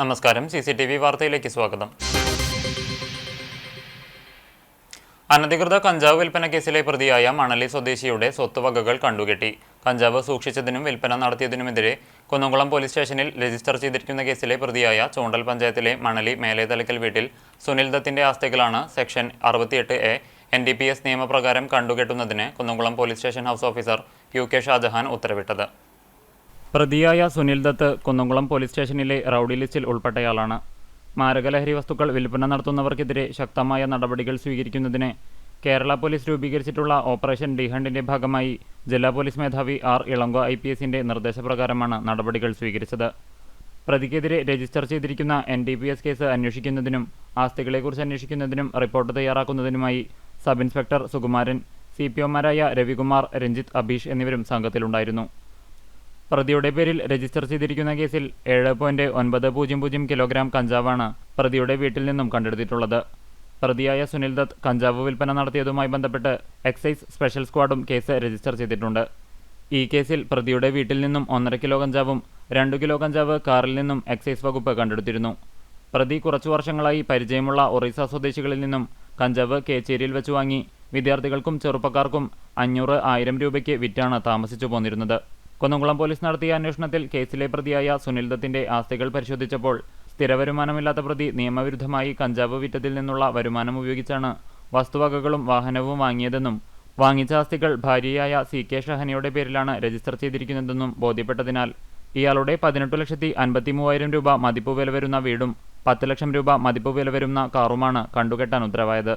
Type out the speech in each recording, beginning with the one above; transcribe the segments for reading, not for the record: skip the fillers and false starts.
നമസ്കാരം. CCTV വാർത്തയിലേക്ക് സ്വാഗതം. അനധികൃത കഞ്ചാവ് വിൽപ്പന കേസിലെ പ്രതിയായ മണലി സ്വദേശിയുടെ സ്വത്തുവകകൾ കണ്ടുകെട്ടി. കഞ്ചാവ് സൂക്ഷിച്ചതിനും വിൽപ്പന നടത്തിയതിനുമെതിരെ കുന്നംകുളം പോലീസ് സ്റ്റേഷനിൽ രജിസ്റ്റർ ചെയ്തിരിക്കുന്ന കേസിലെ പ്രതിയായ ചൂണ്ടൽ പഞ്ചായത്തിലെ മണലി മേലേതലക്കൽ വീട്ടിൽ സുനിൽ ദത്തിന്റെ ആസ്തികളാണ് സെക്ഷൻ 68A NDPS നിയമപ്രകാരം കണ്ടുകെട്ടുന്നതിന് Kunnamkulam police station house officer UK Shajahan ഉത്തരവിട്ടത്. പ്രതിയായ സുനിൽ ദത്ത് കുന്നംകുളം പോലീസ് സ്റ്റേഷനിലെ റൌഡി ലിസ്റ്റിൽ ഉൾപ്പെട്ടയാളാണ്. മാരകലഹരി വസ്തുക്കൾ വിൽപ്പന നടത്തുന്നവർക്കെതിരെ ശക്തമായ നടപടികൾ സ്വീകരിക്കുന്നതിന് കേരള പോലീസ് രൂപീകരിച്ചിട്ടുള്ള ഓപ്പറേഷൻ ഡി ഹണ്ടിന്റെ ഭാഗമായി ജില്ലാ പോലീസ് മേധാവി R. ഇളങ്കോ IPSന്റെ നിർദ്ദേശപ്രകാരമാണ് നടപടികൾ സ്വീകരിച്ചത്. പ്രതിക്കെതിരെ രജിസ്റ്റർ ചെയ്തിരിക്കുന്ന NDPS കേസ് അന്വേഷിക്കുന്നതിനും ആസ്തികളെക്കുറിച്ച് അന്വേഷിക്കുന്നതിനും റിപ്പോർട്ട് തയ്യാറാക്കുന്നതിനുമായി സബ് ഇൻസ്പെക്ടർ സുകുമാരൻ, CPOമാരായ രവികുമാർ, രഞ്ജിത്ത്, അബീഷ് എന്നിവരും സംഘത്തിലുണ്ടായിരുന്നു. പ്രതിയുടെ പേരിൽ രജിസ്റ്റർ ചെയ്തിരിക്കുന്ന കേസിൽ 7.900 കിലോഗ്രാം കഞ്ചാവാണ് പ്രതിയുടെ വീട്ടിൽ നിന്നും കണ്ടെടുത്തിട്ടുള്ളത്. പ്രതിയായ സുനിൽ ദത്ത് കഞ്ചാവ് വിൽപ്പന നടത്തിയതുമായി ബന്ധപ്പെട്ട് എക്സൈസ് സ്പെഷ്യൽ സ്ക്വാഡും കേസ് രജിസ്റ്റർ ചെയ്തിട്ടുണ്ട്. ഈ കേസിൽ പ്രതിയുടെ വീട്ടിൽ നിന്നും 1.5 കിലോ കഞ്ചാവും 2 കിലോ കഞ്ചാവ് കാറിൽ നിന്നും എക്സൈസ് വകുപ്പ് കണ്ടെടുത്തിരുന്നു. പ്രതി കുറച്ചു വർഷങ്ങളായി പരിചയമുള്ള ഒറീസ സ്വദേശികളിൽ നിന്നും കഞ്ചാവ് കേച്ചേരിയിൽ വെച്ച് വാങ്ങി വിദ്യാർത്ഥികൾക്കും ചെറുപ്പക്കാർക്കും 500-1000 രൂപയ്ക്ക് വിറ്റാണ് താമസിച്ചു പോന്നിരുന്നത്. കുന്നംകുളം പോലീസ് നടത്തിയ അന്വേഷണത്തിൽ കേസിലെ പ്രതിയായ സുനിൽ ദത്തിന്റെ ആസ്തികൾ പരിശോധിച്ചപ്പോൾ സ്ഥിരവരുമാനമില്ലാത്ത പ്രതി നിയമവിരുദ്ധമായി കഞ്ചാവ് വിറ്റതിൽ നിന്നുള്ള വരുമാനം ഉപയോഗിച്ചാണ് വസ്തുവകകളും വാഹനവും വാങ്ങിയതെന്നും വാങ്ങിച്ച ആസ്തികൾ ഭാര്യയായ CK ഷഹനയുടെ പേരിലാണ് രജിസ്റ്റർ ചെയ്തിരിക്കുന്നതെന്നും ബോധ്യപ്പെട്ടതിനാൽ ഇയാളുടെ 18,53,000 രൂപ മതിപ്പ് വില വരുന്ന വീടും 10 ലക്ഷം രൂപ മതിപ്പ് വില വരുന്ന കാറുമാണ് കണ്ടുകെട്ടാൻ ഉത്തരവായത്.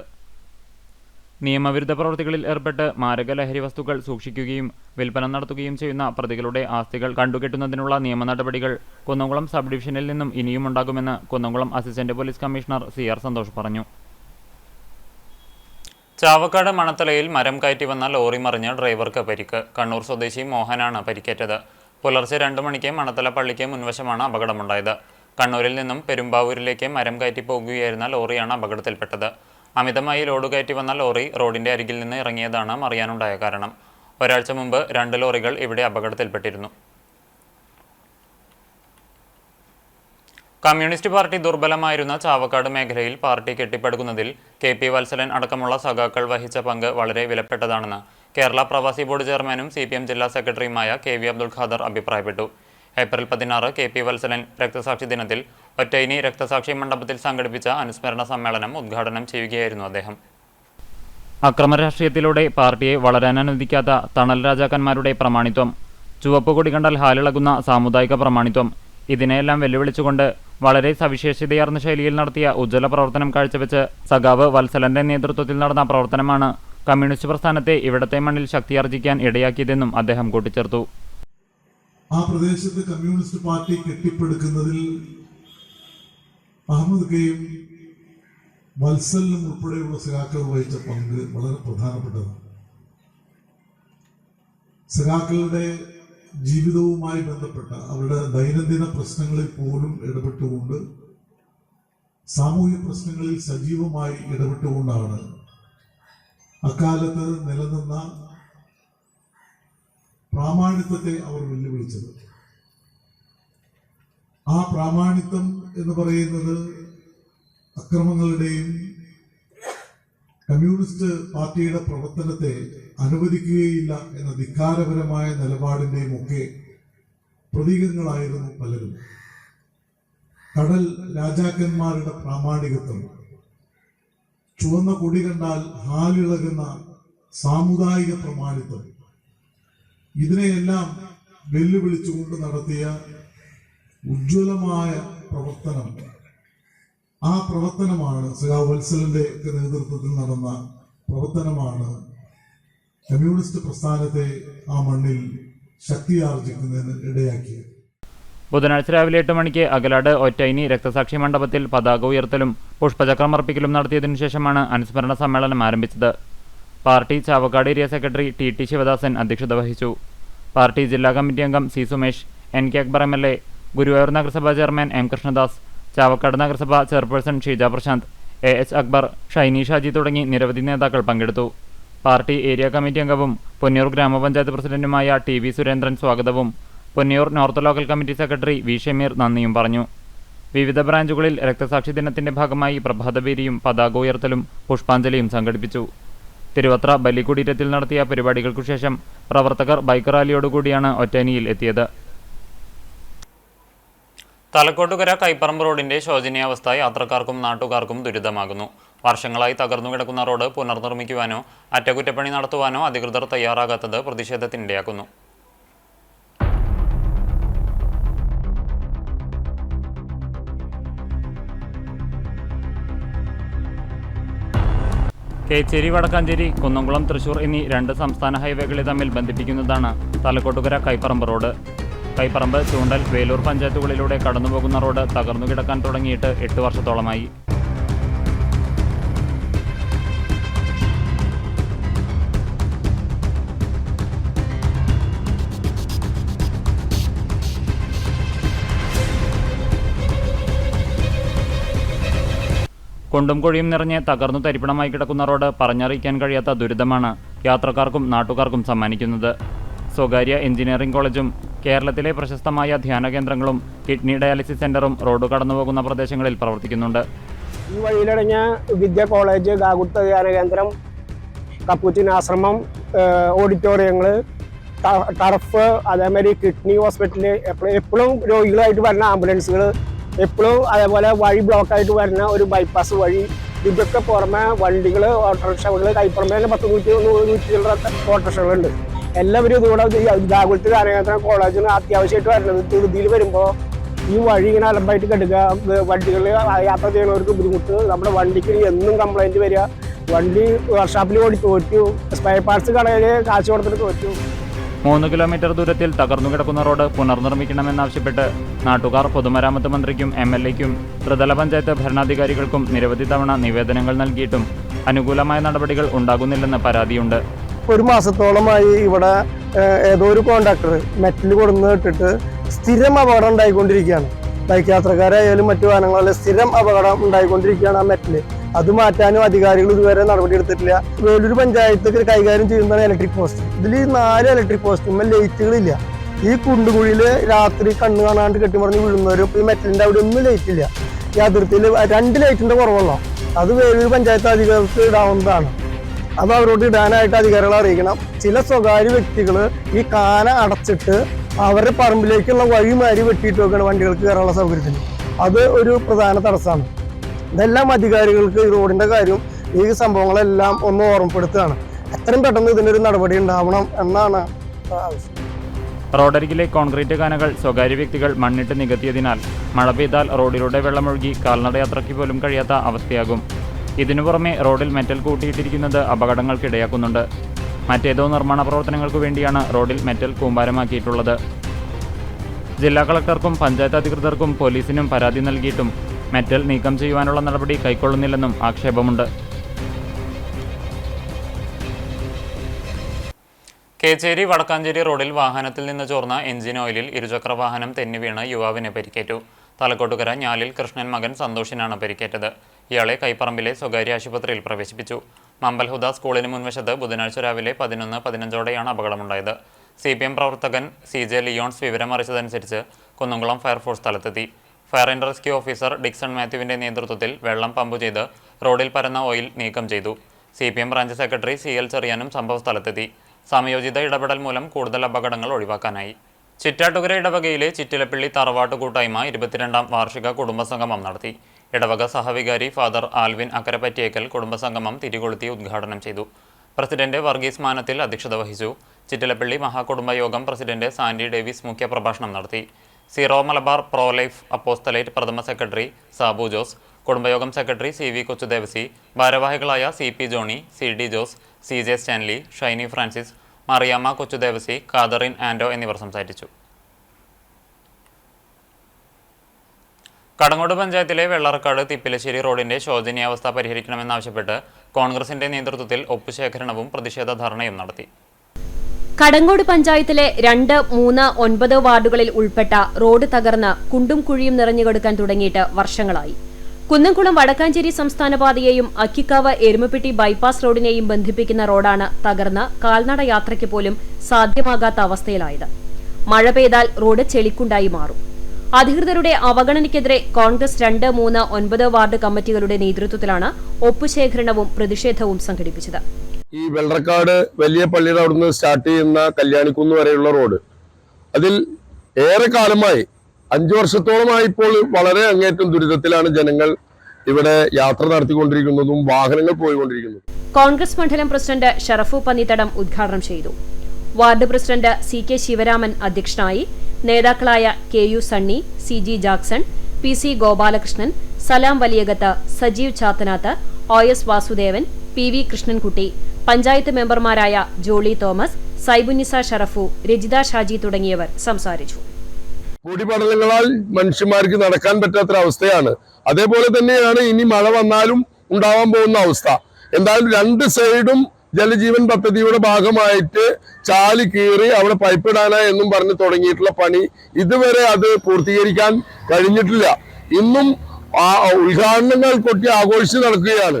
നിയമവിരുദ്ധ പ്രവൃത്തികളിൽ ഏർപ്പെട്ട് മാരകലഹരി വസ്തുക്കൾ സൂക്ഷിക്കുകയും വിൽപ്പന നടത്തുകയും ചെയ്യുന്ന പ്രതികളുടെ ആസ്തികൾ കണ്ടുകെട്ടുന്നതിനുള്ള നിയമ നടപടികൾ കുന്നംകുളം സബ് ഡിവിഷനിൽ നിന്നും ഇനിയും ഉണ്ടാകുമെന്ന് Kunnamkulam assistant police commissioner CR Santhosh പറഞ്ഞു. ചാവക്കാട് മണത്തലയിൽ മരം കയറ്റി വന്ന ലോറി മറിഞ്ഞ് ഡ്രൈവർക്ക് പരിക്ക്. കണ്ണൂർ സ്വദേശി മോഹനാണ് പരിക്കേറ്റത്. പുലർച്ചെ 2 മണിക്ക് മണത്തല പള്ളിക്ക് മുൻവശമാണ് അപകടമുണ്ടായത്. കണ്ണൂരിൽ നിന്നും പെരുമ്പാവൂരിലേക്ക് മരം കയറ്റി പോകുകയായിരുന്ന ലോറിയാണ് അപകടത്തിൽപ്പെട്ടത്. അമിതമായി ലോഡ് കയറ്റി വന്ന ലോറി റോഡിന്റെ അരികിൽ നിന്ന് ഇറങ്ങിയതാണ് മറിയാനുണ്ടായ കാരണം. ഒരാഴ്ച മുമ്പ് 2 ലോറികൾ ഇവിടെ അപകടത്തിൽപ്പെട്ടിരുന്നു. കമ്മ്യൂണിസ്റ്റ് പാർട്ടി ദുർബലമായിരുന്ന ചാവക്കാട് മേഖലയിൽ പാർട്ടി കെട്ടിപ്പടുക്കുന്നതിൽ KP വത്സലൻ അടക്കമുള്ള സഖാക്കൾ വഹിച്ച പങ്ക് വളരെ വിലപ്പെട്ടതാണെന്ന് കേരള പ്രവാസി ബോർഡ് ചെയർമാനും CPM ജില്ലാ സെക്രട്ടറിയുമായ KV അബ്ദുൽ ഖാദർ അഭിപ്രായപ്പെട്ടു. ഏപ്രിൽ 16 KP വത്സലൻ രക്തസാക്ഷി ദിനത്തിൽ ഒറ്റൈനി രക്തസാക്ഷി മണ്ഡപത്തിൽ സംഘടിപ്പിച്ച അനുസ്മരണ സമ്മേളനം ഉദ്ഘാടനം ചെയ്യുകയായിരുന്നു അദ്ദേഹം. അക്രമരാഷ്ട്രീയത്തിലൂടെ പാർട്ടിയെ വളരാൻ അനുവദിക്കാത്ത തണൽ രാജാക്കന്മാരുടെ പ്രമാണിത്വം, ചുവപ്പ് കൊടി കണ്ടാൽ ഹാലിളകുന്ന സാമുദായിക പ്രമാണിത്വം, ഇതിനെയെല്ലാം വെല്ലുവിളിച്ചുകൊണ്ട് വളരെ സവിശേഷതയാർന്ന ശൈലിയിൽ നടത്തിയ ഉജ്ജ്വല പ്രവർത്തനം കാഴ്ചവെച്ച് സഖാവ് വത്സലന്റെ നേതൃത്വത്തിൽ നടന്ന പ്രവർത്തനമാണ് കമ്മ്യൂണിസ്റ്റ് പ്രസ്ഥാനത്തെ ഇവിടത്തെ മണ്ണിൽ ശക്തിയാർജിക്കാൻ ഇടയാക്കിയതെന്നും അദ്ദേഹം കൂട്ടിച്ചേർത്തു. ആ പ്രദേശത്ത് കമ്മ്യൂണിസ്റ്റ് പാർട്ടി കെട്ടിപ്പടുക്കുന്നതിൽ അഹമ്മദ് കെയും വത്സലിനും ഉൾപ്പെടെയുള്ള സഖാക്കൾ വഹിച്ച പങ്ക് വളരെ പ്രധാനപ്പെട്ടതാണ്. സഖാക്കളുടെ ജീവിതവുമായി ബന്ധപ്പെട്ട അവരുടെ ദൈനംദിന പ്രശ്നങ്ങളിൽ പോലും ഇടപെട്ടുകൊണ്ട്, സാമൂഹ്യ പ്രശ്നങ്ങളിൽ സജീവമായി ഇടപെട്ടുകൊണ്ടാണ് അക്കാലത്ത് നിലനിന്ന പ്രാമാണിത്വത്തെ അവർ വെല്ലുവിളിച്ചത്. ആ പ്രാമാണിത്വം എന്ന് പറയുന്നത് അക്രമങ്ങളുടെയും കമ്മ്യൂണിസ്റ്റ് പാർട്ടിയുടെ പ്രവർത്തനത്തെ അനുവദിക്കുകയില്ല എന്ന ധിക്കാരപരമായ നിലപാടിന്റെയും ഒക്കെ പ്രതീകങ്ങളായിരുന്നു പലരും. കടൽ രാജാക്കന്മാരുടെ പ്രാമാണികത്വം, ചുവന്ന കൊടി കണ്ടാൽ ഹാലിളകുന്ന സാമുദായിക പ്രമാണിത്വം, ഇതിനെയെല്ലാം വെല്ലുവിളിച്ചുകൊണ്ട് നടത്തിയ ഉജ്ജ്വലമായ പ്രവർത്തനം, ആ പ്രവർത്തനമാണ് സഖാവ് വത്സലന്റെ നേതൃത്വത്തിൽ നടന്ന പ്രവർത്തനമാണ് കമ്മ്യൂണിസ്റ്റ് പ്രസ്ഥാനത്തെ ആ മണ്ണിൽ ശക്തിയാർജിക്കുന്നതിന് ഇടയാക്കിയത്. ബുധനാഴ്ച രാവിലെ 8 മണിക്ക് അകലാട് ഒറ്റൈനി രക്തസാക്ഷി മണ്ഡപത്തിൽ പതാക ഉയർത്തലും പുഷ്പചക്രമർപ്പിക്കലും നടത്തിയതിനു ശേഷമാണ് അനുസ്മരണ സമ്മേളനം ആരംഭിച്ചത്. Party Chavakkad area secretary TT Sivadasan അധ്യക്ഷത വഹിച്ചു. പാർട്ടി ജില്ലാ കമ്മിറ്റി അംഗം C. Sumesh, NK Akbar MLA, Guruvayur നഗരസഭാ ചെയർമാൻ M. കൃഷ്ണദാസ്, ചാവക്കാട് നഗരസഭ ചെയർപേഴ്സൺ ഷീജ പ്രശാന്ത്, AH അക്ബർ, ഷൈനി ഷാജി തുടങ്ങി നിരവധി നേതാക്കൾ പങ്കെടുത്തു. പാർട്ടി ഏരിയ കമ്മിറ്റി അംഗവും പൊന്നിയൂർ ഗ്രാമപഞ്ചായത്ത് പ്രസിഡന്റുമായ TV സുരേന്ദ്രൻ സ്വാഗതവും Ponniyur north local committee secretary V. Shameer നന്ദിയും പറഞ്ഞു. വിവിധ ബ്രാഞ്ചുകളിൽ രക്തസാക്ഷി ദിനത്തിന്റെ ഭാഗമായി പ്രഭാതപേരിയും പതാക ഉയർത്തലും പുഷ്പാഞ്ജലിയും സംഘടിപ്പിച്ചു. തിരുവത്ര ബലികുടീരത്തിൽ നടത്തിയ പരിപാടികൾക്കു ശേഷം പ്രവർത്തകർ ബൈക്ക് റാലിയോടുകൂടിയാണ് ഒറ്റേനിയിൽ എത്തിയത്. തലക്കോട്ടുകര കൈപ്പറമ്പ് റോഡിന്റെ ശോചനീയാവസ്ഥ യാത്രക്കാർക്കും നാട്ടുകാർക്കും ദുരിതമാകുന്നു. വർഷങ്ങളായി തകർന്നു കിടക്കുന്ന റോഡ് പുനർനിർമ്മിക്കുവാനോ അറ്റകുറ്റപ്പണി നടത്തുവാനോ അധികൃതർ തയ്യാറാകാത്തത് പ്രതിഷേധത്തിനിടയാക്കുന്നു. കേച്ചേരി വടക്കാഞ്ചേരി കുന്നംകുളം തൃശൂർ എന്നീ 2 സംസ്ഥാന ഹൈവേകളെ തമ്മിൽ ബന്ധിപ്പിക്കുന്നതാണ് തലക്കോട്ടുകര കൈപ്പറമ്പ് റോഡ്. കൈപ്പറമ്പ് ചൂണ്ടൽ വേലൂർ പഞ്ചായത്തുകളിലൂടെ കടന്നുപോകുന്ന റോഡ് തകർന്നു കിടക്കാൻ തുടങ്ങിയിട്ട് 8 വർഷത്തോളമായി. കുണ്ടും കുഴിയും നിറഞ്ഞ് തകർന്നു തരിപ്പണമായി കിടക്കുന്ന റോഡ് പറഞ്ഞറിയിക്കാൻ കഴിയാത്ത ദുരിതമാണ് യാത്രക്കാർക്കും നാട്ടുകാർക്കും സമ്മാനിക്കുന്നത്. സ്വകാര്യ എഞ്ചിനീയറിംഗ് കോളേജും കേരളത്തിലെ പ്രശസ്തമായ ധ്യാന കേന്ദ്രങ്ങളും കിഡ്നി ഡയാലിസിസ് സെന്ററും റോഡ് കടന്നുപോകുന്ന പ്രദേശങ്ങളിൽ പ്രവർത്തിക്കുന്നുണ്ട്. ഈ വഴിയിലടഞ്ഞ വിദ്യ കോളേജ്, ഗാഗുത്ത ധ്യാന കേന്ദ്രം, കപ്പൂച്ചിൻ ആശ്രമം, ഓഡിറ്റോറിയങ്ങൾ, ടർഫ്, അതേമാതിരി കിഡ്നി ഹോസ്പിറ്റല്, എപ്പോഴും രോഗികളായിട്ട് വരുന്ന ആംബുലൻസുകൾ, എപ്പോഴും അതേപോലെ വഴി ബ്ലോക്കായിട്ട് വരുന്ന ഒരു ബൈപ്പാസ് വഴി, ഇതൊക്കെ പുറമെ വണ്ടികൾ, ഓട്ടോറിക്ഷകൾ, കൈപ്പുറമേ 100-100 ഓട്ടോറിക്ഷകളുണ്ട്. എല്ലാവരും ഇതുകൂടെ ഗാഗുലത്ത് ധ്യാനകേന്ദ്രം കോളേജിന് അത്യാവശ്യമായിട്ട് വരുന്നത്. ധൃതിയിൽ വരുമ്പോൾ ഈ വഴി ഇങ്ങനെ അലമ്പായിട്ട് കെടുക്കുക, വണ്ടികൾ യാത്ര ചെയ്യുന്നവർക്ക് ബുദ്ധിമുട്ട്, നമ്മുടെ വണ്ടിക്ക് എന്നും കംപ്ലൈൻറ്റ് വരിക, വണ്ടി വർക്ക്ഷോപ്പിൽ ഓടി തോറ്റു, സ്പെയർ പാർട്സ് കടയിൽ കാശ് കൊടുത്തിട്ട് തോറ്റു. 3 കിലോമീറ്റർ ദൂരത്തിൽ തകർന്നു കിടക്കുന്ന റോഡ് പുനർനിർമ്മിക്കണമെന്നാവശ്യപ്പെട്ട് നാട്ടുകാർ പൊതുമരാമത്ത് മന്ത്രിക്കും MLAയ്ക്കും ത്രിതല പഞ്ചായത്ത് ഭരണാധികാരികൾക്കും നിരവധി തവണ നിവേദനങ്ങൾ നൽകിയിട്ടും അനുകൂലമായ നടപടികൾ ഉണ്ടാകുന്നില്ലെന്ന് പരാതിയുണ്ട്. 1 മാസത്തോളമായി ഇവിടെ ഏതോ ഒരു കോൺട്രാക്ടർ മെറ്റൽ കൊടുന്ന് ഇട്ടിട്ട് സ്ഥിരം അപകടം ഉണ്ടായിക്കൊണ്ടിരിക്കുകയാണ്. ബൈക്ക് യാത്രക്കാരായാലും മറ്റു വാഹനങ്ങളിൽ സ്ഥിരം അപകടം ഉണ്ടായിക്കൊണ്ടിരിക്കുകയാണ് ആ മെറ്റല്. അത് മാറ്റാനും അധികാരികൾ ഇതുവരെ നടപടി എടുത്തിട്ടില്ല. വേലൂർ പഞ്ചായത്ത് കൈകാര്യം ചെയ്യുന്നതാണ് ഇലക്ട്രിക് പോസ്റ്റ്. ഇതിൽ 4 ഇലക്ട്രിക് പോസ്റ്റും ലൈറ്റുകളില്ല. ഈ കുണ്ടുകുഴിയിൽ രാത്രി കണ്ണ് കാണാണ്ട് കെട്ടിമറിഞ്ഞ് വീഴുന്നവരും ഈ മെറ്റലിൻ്റെ അവിടെ ഒന്നും ലൈറ്റ് ഇല്ല. ഈ അതിർത്തിയിൽ 2 ലൈറ്റിൻ്റെ കുറവുള്ള അത് വേലൂർ പഞ്ചായത്ത് അധികാരികൾക്ക് ഇടാവുന്നതാണ്. അത് അവരോട് ഇടാനായിട്ട് അധികാരികളെ അറിയിക്കണം. ചില സ്വകാര്യ വ്യക്തികൾ ഈ കാന അടച്ചിട്ട് അവരുടെ പറമ്പിലേക്കുള്ള വഴി മാരി വെട്ടിയിട്ട് വെക്കണം വണ്ടികൾക്ക് കയറാനുള്ള സൗകര്യത്തിന്. അത് ഒരു പ്രധാന തടസ്സമാണ്. ഇതെല്ലാം അധികാരികൾക്ക് ഈ റോഡിൻ്റെ കാര്യം, ഈ സംഭവങ്ങളെല്ലാം ഒന്ന് ഓർമ്മപ്പെടുത്തുകയാണ്. എത്രയും പെട്ടെന്ന് ഇതിനൊരു നടപടി ഉണ്ടാവണം എന്നാണ് ആവശ്യം. റോഡരികിലെ കോൺക്രീറ്റ് കാനകൾ സ്വകാര്യ വ്യക്തികൾ മണ്ണിട്ട് നികത്തിയതിനാൽ മഴ പെയ്താൽ റോഡിലൂടെ വെള്ളമൊഴുകി കാൽനടയാത്രയ്ക്ക് പോലും കഴിയാത്ത അവസ്ഥയാകും. ഇതിനു പുറമെ റോഡിൽ മെറ്റൽ കൂട്ടിയിട്ടിരിക്കുന്നത് അപകടങ്ങൾക്കിടയാക്കുന്നുണ്ട്. മറ്റേതോ നിർമ്മാണ പ്രവർത്തനങ്ങൾക്കു വേണ്ടിയാണ് റോഡിൽ മെറ്റൽ കൂമ്പാരമാക്കിയിട്ടുള്ളത്. ജില്ലാ കളക്ടർക്കും പഞ്ചായത്ത് അധികൃതർക്കും പോലീസിനും പരാതി നൽകിയിട്ടും മെറ്റൽ നീക്കം ചെയ്യുവാനുള്ള നടപടി കൈക്കൊള്ളുന്നില്ലെന്നും ആക്ഷേപമുണ്ട്. കേച്ചേരി വടക്കാഞ്ചേരി റോഡിൽ വാഹനത്തിൽ നിന്ന് ചോർന്ന എഞ്ചിൻ ഓയിലിൽ ഇരുചക്ര വാഹനം തെന്നി വീണ് യുവാവിന് പരിക്കേറ്റു. തലക്കോട്ടുകര ഞാലിൽ കൃഷ്ണൻ മകൻ സന്തോഷിനാണ് പരിക്കേറ്റത്. ഇയാളെ കൈപ്പറമ്പിലെ സ്വകാര്യ ആശുപത്രിയിൽ പ്രവേശിപ്പിച്ചു. മമ്പൽഹുദ സ്കൂളിന് മുൻവശത്ത് ബുധനാഴ്ച രാവിലെ 11:15 അപകടമുണ്ടായത്. CPM പ്രവർത്തകൻ CJ ലിയോൺസ് വിവരമറിയിച്ചതനുസരിച്ച് കുന്നംകുളം ഫയർഫോഴ്സ് സ്ഥലത്തെത്തി. Fire and rescue officer Dixon മാത്യുവിന്റെ നേതൃത്വത്തിൽ വെള്ളം പമ്പ് ചെയ്ത് റോഡിൽ പരന്ന ഓയിൽ നീക്കം ചെയ്തു. CPM branch secretary CL ചെറിയാനും സംഭവസ്ഥലത്തെത്തി. സമയോചിത ഇടപെടൽ മൂലം കൂടുതൽ അപകടങ്ങൾ ഒഴിവാക്കാനായി. ചിറ്റാട്ടുകര ഇടവകയിലെ ചിറ്റിലപ്പള്ളി തറവാട്ട് കൂട്ടായ്മ 22ാം വാർഷിക കുടുംബസംഗമം നടത്തി. ഇടവക സഹവികാരി ഫാദർ ആൽവിൻ അക്കരപ്പറ്റിയേക്കൽ കുടുംബസംഗമം തിരികൊളുത്തി ഉദ്ഘാടനം ചെയ്തു. പ്രസിഡന്റ് വർഗീസ് മാനത്തിൽ അധ്യക്ഷത വഹിച്ചു. ചിറ്റിലപ്പള്ളി മഹാകുടുംബ യോഗം പ്രസിഡന്റ് സാൻഡി ഡേവിസ് മുഖ്യപ്രഭാഷണം നടത്തി. Syro Malabar pro life apostolate പ്രഥമ സെക്രട്ടറി സാബു ജോസ്, കുടുംബയോഗം സെക്രട്ടറി CV കൊച്ചുദേവസി, ഭാരവാഹികളായ CP Johny, CD Jose, CJ Stanley, Shiny Francis, Mariamma Kochudevasi, Catherine Ando എന്നിവർ സംസാരിച്ചു. കടങ്ങോട് പഞ്ചായത്തിലെ വെള്ളറക്കാട് തിപ്പിലശ്ശേരി റോഡിന്റെ ശോചനീയാവസ്ഥ പരിഹരിക്കണമെന്നാവശ്യപ്പെട്ട് കോൺഗ്രസിന്റെ നേതൃത്വത്തിൽ ഒപ്പുശേഖരണവും പ്രതിഷേധ ധർണയും നടത്തി. കടങ്ങോട് പഞ്ചായത്തിലെ 2, 3, 9 വാർഡുകളിൽ ഉൾപ്പെട്ട റോഡ് തകർന്ന് കുണ്ടും കുഴിയും നിറഞ്ഞുകൊടുക്കാൻ തുടങ്ങിയിട്ട് വർഷങ്ങളായി. കുന്നംകുളം വടക്കാഞ്ചേരി സംസ്ഥാനപാതയെയും അക്കിക്കാവ് എരുമപ്പെട്ടി ബൈപ്പാസ് റോഡിനെയും ബന്ധിപ്പിക്കുന്ന റോഡാണ് തകർന്ന് കാൽനട യാത്രയ്ക്ക് പോലും സാധ്യമാകാത്ത അവസ്ഥയിലായത്. മഴ പെയ്താൽ റോഡ് ചെളിക്കുണ്ടായി മാറും. അധികൃതരുടെ അവഗണനയ്ക്കെതിരെ കോൺഗ്രസ് 2, 3, 9 വാർഡ് കമ്മിറ്റികളുടെ നേതൃത്വത്തിലാണ് ഒപ്പുശേഖരണവും പ്രതിഷേധവും സംഘടിപ്പിച്ചത്. ഈ വെള്ളക്കാട് വലിയ പള്ളിയുടെ അവിടുന്ന് സ്റ്റാർട്ട് ചെയ്യുന്ന കല്യാണിക്കുന്ന് വരെയുള്ള റോഡ്, അതിൽ ഏറെ കാലമായി 5 വർഷത്തോളമായി ഇപ്പോൾ വളരെ അങ്ങേറ്റം ദുരിതത്തിലാണ് ജനങ്ങൾ ഇവിടെ യാത്ര നടത്തിക്കൊണ്ടിരിക്കുന്നതും വാഹനങ്ങൾ പോയിക്കൊണ്ടിരിക്കുന്നതും. കോൺഗ്രസ് മണ്ഡലം പ്രസിഡന്റ് ഷറഫു പന്നിത്തടം ഉദ്ഘാടനം ചെയ്തു. വാർഡ് പ്രസിഡന്റ് CK ശിവരാമൻ അധ്യക്ഷനായി. നേതാക്കളായ KU Sunny, CG Jackson, PC Gopalakrishnan, Salam Valiyakath, Sajeev Chathanath, OS Vasudevan, PV Krishnankutty, panchayat മെമ്പർമാരായ ജോളി തോമസ്, സൈബുന്നിസ ഷറഫു, രജിത ഷാജി തുടങ്ങിയവർ സംസാരിച്ചു. പൊടിപടലങ്ങളാൽ മനുഷ്യന്മാർക്ക് നടക്കാൻ പറ്റാത്തൊരവസ്ഥയാണ്. അതേപോലെ തന്നെയാണ് ഇനി മഴ വന്നാലും ഉണ്ടാവാൻ പോകുന്ന അവസ്ഥ. എന്തായാലും 2 സൈഡും ജലജീവൻ പദ്ധതിയുടെ ഭാഗമായിട്ട് ചാലി കീറി അവിടെ പൈപ്പ് ഇടാനാ എന്നും പറഞ്ഞ് തുടങ്ങിയിട്ടുള്ള പണി ഇതുവരെ അത് പൂർത്തീകരിക്കാൻ കഴിഞ്ഞിട്ടില്ല. ഇന്നും ഉദ്ഘാടനങ്ങൾ കൊട്ടി ആഘോഷിച്ച് നടക്കുകയാണ്.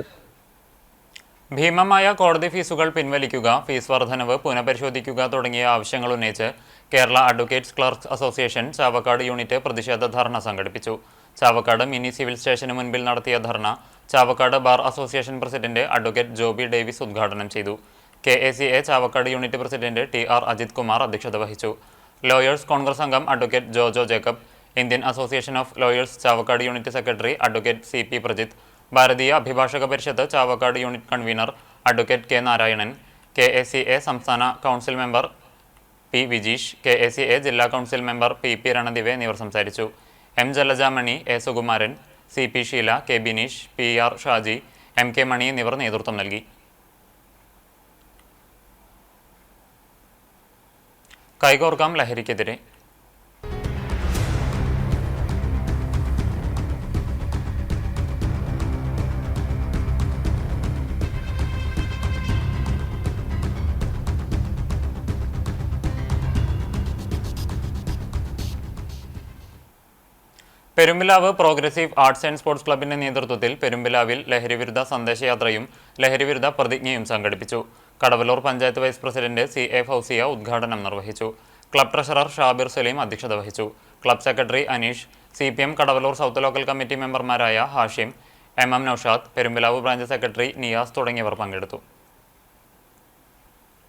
ഭീമമായ കോടതി ഫീസുകൾ പിൻവലിക്കുക, ഫീസ് വർധനവ് പുനഃപരിശോധിക്കുക തുടങ്ങിയ ആവശ്യങ്ങൾ ഉന്നയിച്ച് Kerala advocates clerks association Chavakkad unit പ്രതിഷേധ ധർണ സംഘടിപ്പിച്ചു. ചാവക്കാട് മിനി സിവിൽ സ്റ്റേഷന് മുൻപിൽ നടത്തിയ dharna Chavakkad bar association president advocate Joby Davis ഉദ്ഘാടനം ചെയ്തു. KACA Chavakkad unit president TR Ajith Kumar അധ്യക്ഷത വഹിച്ചു. ലോയേഴ്സ് കോൺഗ്രസ് അംഗം advocate Jojo Jacob, Indian association of lawyers Chavakkad unit secretary advocate CP Prajith, Bharatiya Abhibhashaka Parishath Chavakkad unit convener advocate K Narayanan, KACA സംസ്ഥാന council member P Vijeesh, KACA ജില്ലാ കൗൺസിൽ മെമ്പർ PP രണദിവെ എന്നിവർ സംസാരിച്ചു. M Jalajamani, A Sukumaran, CP Sheela, K Bineesh, PR Shaji, MK മണി എന്നിവർ നേതൃത്വം നൽകി. കൈകോർക്കാം ലഹരിക്കെതിരെ. Perumpilavu progressive arts and sports ക്ലബിന്റെ നേതൃത്വത്തിൽ പെരുമ്പിലാവിൽ ലഹരിവിരുദ്ധ സന്ദേശയാത്രയും ലഹരിവിരുദ്ധ പ്രതിജ്ഞയും സംഘടിപ്പിച്ചു. Kadavallur panchayat vice president CA Fausiya ഉദ്ഘാടനം നിർവഹിച്ചു. ക്ലബ് ട്രഷറർ ഷാബിർ സലീം അധ്യക്ഷത വഹിച്ചു. Club secretary Aneesh, CPM Kadavallur south local committee മെമ്പർമാരായ Hashim, MM Noushad, Perumpilavu branch secretary Niyas തുടങ്ങിയവർ പങ്കെടുത്തു.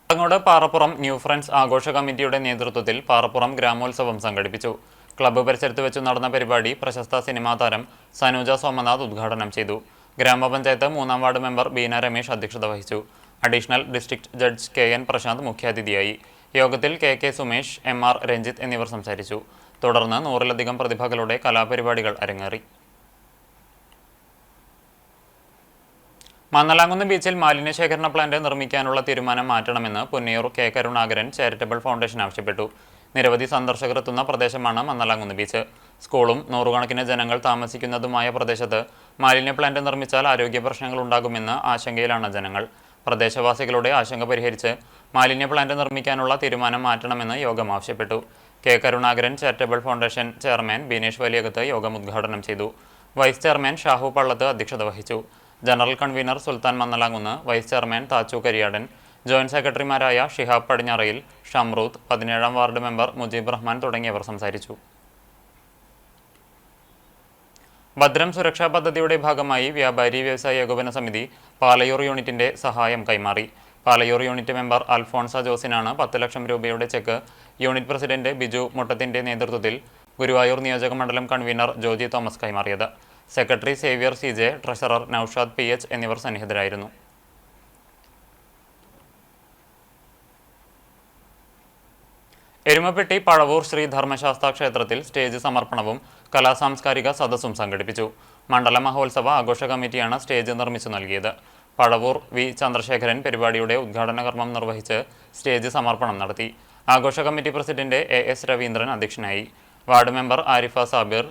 അങ്ങോട് പാറപ്പുറം ന്യൂ ഫ്രണ്ട്സ് ആഘോഷ കമ്മിറ്റിയുടെ നേതൃത്വത്തിൽ പാറപ്പുറം ഗ്രാമോത്സവം സംഘടിപ്പിച്ചു. ക്ലബ്ബ് പരിസരത്ത് വെച്ച് നടന്ന പരിപാടി പ്രശസ്ത സിനിമാ താരം സനൂജ സോമനാഥ് ഉദ്ഘാടനം ചെയ്തു. ഗ്രാമപഞ്ചായത്ത് 3-ാം വാർഡ് മെമ്പർ ബീന രമേശ് അധ്യക്ഷത വഹിച്ചു. Additional district judge KN Prashanth മുഖ്യാതിഥിയായി. യോഗത്തിൽ KK സുമേഷ്, MR രഞ്ജിത്ത് എന്നിവർ സംസാരിച്ചു. തുടർന്ന് 100-ലധികം പ്രതിഭകളുടെ കലാപരിപാടികൾ അരങ്ങേറി. മന്നലാംകുന്ന് ബീച്ചിൽ മാലിന്യശേഖരണ പ്ലാന്റ് നിർമ്മിക്കാനുള്ള തീരുമാനം മാറ്റണമെന്ന് Punnayur K Karunakaran charitable foundation ആവശ്യപ്പെട്ടു. നിരവധി സന്ദർശകർ എത്തുന്ന പ്രദേശമാണ് മന്നലാംകുന്ന് ബീച്ച്. സ്കൂളും 100 കണക്കിന് ജനങ്ങൾ താമസിക്കുന്നതുമായ പ്രദേശത്ത് മാലിന്യ പ്ലാന്റ് നിർമ്മിച്ചാൽ ആരോഗ്യ പ്രശ്നങ്ങൾ ഉണ്ടാകുമെന്ന് ആശങ്കയിലാണ് ജനങ്ങൾ. പ്രദേശവാസികളുടെ ആശങ്ക പരിഹരിച്ച് മാലിന്യ പ്ലാന്റ് നിർമ്മിക്കാനുള്ള തീരുമാനം മാറ്റണമെന്ന് യോഗം ആവശ്യപ്പെട്ടു. K Karunakaran charitable foundation chairman Binesh Valiyakath യോഗം ഉദ്ഘാടനം ചെയ്തു. വൈസ് ചെയർമാൻ ഷാഹു പള്ളത്ത് അധ്യക്ഷത വഹിച്ചു. General convener Sulthan Mannalamkunnu, vice chairman Thachu Kariyadan, joint സെക്രട്ടറിമാരായ ഷിഹാബ് പടിഞ്ഞറയിൽ, ഷംറൂത്ത്, 17-ാം വാർഡ് മെമ്പർ മുജീബ് റഹ്മാൻ തുടങ്ങിയവർ സംസാരിച്ചു. ഭദ്രം സുരക്ഷാ പദ്ധതിയുടെ ഭാഗമായി വ്യാപാരി വ്യവസായ ഏകോപന സമിതി പാലയൂർ യൂണിറ്റിന്റെ സഹായം കൈമാറി. പാലയൂർ യൂണിറ്റ് മെമ്പർ അൽഫോൺസ ജോസിനാണ് 10 ലക്ഷം രൂപയുടെ ചെക്ക് യൂണിറ്റ് പ്രസിഡന്റ് ബിജു മുട്ടത്തിന്റെ നേതൃത്വത്തിൽ ഗുരുവായൂർ നിയോജക മണ്ഡലം കൺവീനർ ജോജി തോമസ് കൈമാറിയത്. Secretary Xavier CJ, treasurer Noushad PH എന്നിവർ സന്നിഹിതരായിരുന്നു. എരുമപ്പെട്ടി പഴവൂർ ശ്രീ ധർമ്മശാസ്ത്ര ക്ഷേത്രത്തിൽ സ്റ്റേജ് സമർപ്പണവും കലാസാംസ്കാരിക സദസ്സും സംഘടിപ്പിച്ചു. മണ്ഡല മഹോത്സവ ആഘോഷ കമ്മിറ്റിയാണ് സ്റ്റേജ് നിർമ്മിച്ചു നൽകിയത്. പഴവൂർ V ചന്ദ്രശേഖരൻ പരിപാടിയുടെ ഉദ്ഘാടന കർമ്മം നിർവഹിച്ച് സ്റ്റേജ് സമർപ്പണം നടത്തി. ആഘോഷ കമ്മിറ്റി പ്രസിഡന്റ് AS രവീന്ദ്രൻ അധ്യക്ഷനായി. Ward member Arifa Sabir,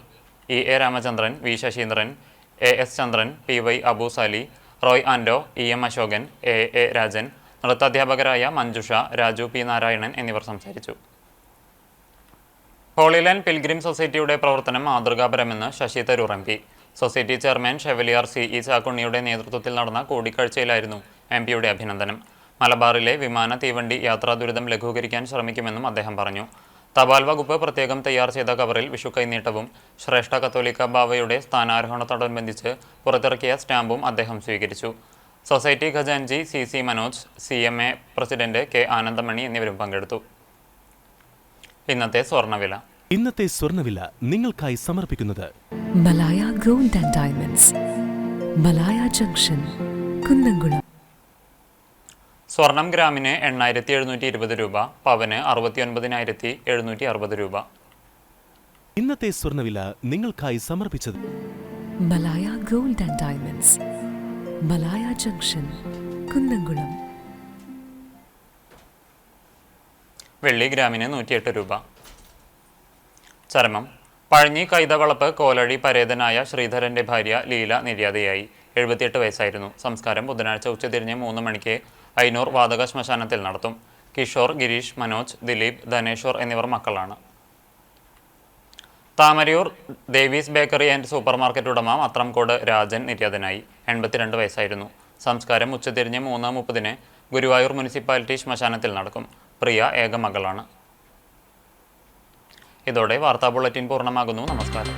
EA Ramachandran, V Saseendran, AS Chandran, PY Abusali, Roy Ando, EM Ashokan, AA Rajan, നൃത്താധ്യാപകരായ മഞ്ജുഷ, രാജു P നാരായണൻ എന്നിവർ സംസാരിച്ചു. ഹോളിലാൻഡ് പിൽഗ്രിം സൊസൈറ്റിയുടെ പ്രവർത്തനം മാതൃകാപരമെന്ന് Shashi Tharoor MP. Society chairman chevalier CE ചാക്കുണ്ണിയുടെ നേതൃത്വത്തിൽ നടന്ന കൂടിക്കാഴ്ചയിലായിരുന്നു MP യുടെ അഭിനന്ദനം. മലബാറിലെ വിമാന തീവണ്ടി യാത്രാ ദുരിതം ലഘൂകരിക്കാൻ ശ്രമിക്കുമെന്നും അദ്ദേഹം പറഞ്ഞു. തപാൽ വകുപ്പ് പ്രത്യേകം തയ്യാർ ചെയ്ത കവറിൽ വിഷു കൈനീട്ടവും ശ്രേഷ്ഠ കത്തോലിക്ക ബാവയുടെ സ്ഥാനാരോഹണത്തോടനുബന്ധിച്ച് പുറത്തിറക്കിയ സ്റ്റാമ്പും അദ്ദേഹം സ്വീകരിച്ചു. സൊസൈറ്റി ഖജാൻജി CC Manoj, CMA president K Anandamani എന്നിവരും പങ്കെടുത്തു. ഇന്നത്തെ സ്വർണ്ണവില നിങ്ങൾക്കായി സമർപ്പിക്കുന്നത് Malaya gold and diamonds, Malaya junction, Kunnamkulam. സ്വർണം ഗ്രാമിന് 8,720 രൂപ, പവന് 69,760 രൂപ. ഇന്നത്തെ സ്വർണ്ണവില നിങ്ങൾക്കായി സമർപ്പിച്ചത് Malaya gold and diamonds, Malaya junction, Kunnamkulam. വെള്ളി ഗ്രാമിന് 108 രൂപ. ചരമം. പഴഞ്ഞി കൈതവളപ്പ് കോലഴി പരേതനായ ശ്രീധരന്റെ ഭാര്യ ലീല നിര്യാതയായി. 78 വയസ്സായിരുന്നു. സംസ്കാരം ബുധനാഴ്ച ഉച്ചതിരിഞ്ഞ് 3 മണിക്ക് അയ്നൂർ വാതക ശ്മശാനത്തിൽ നടത്തും. കിഷോർ, ഗിരീഷ്, മനോജ്, ദിലീപ്, ധനേശ്വർ എന്നിവർ മക്കളാണ്. Thamarayoor Devis bakery and super market ഉടമ മത്രംകോട് രാജൻ നിര്യാതനായി. 82 വയസ്സായിരുന്നു. സംസ്കാരം ഉച്ചതിരിഞ്ഞ് 3:30 ഗുരുവായൂർ മുനിസിപ്പാലിറ്റി ശ്മശാനത്തിൽ നടക്കും. പ്രിയ ഏക മകളാണ്. ഇതോടെ വാർത്താ ബുള്ളറ്റിൻ പൂർണ്ണമാകുന്നു. നമസ്കാരം.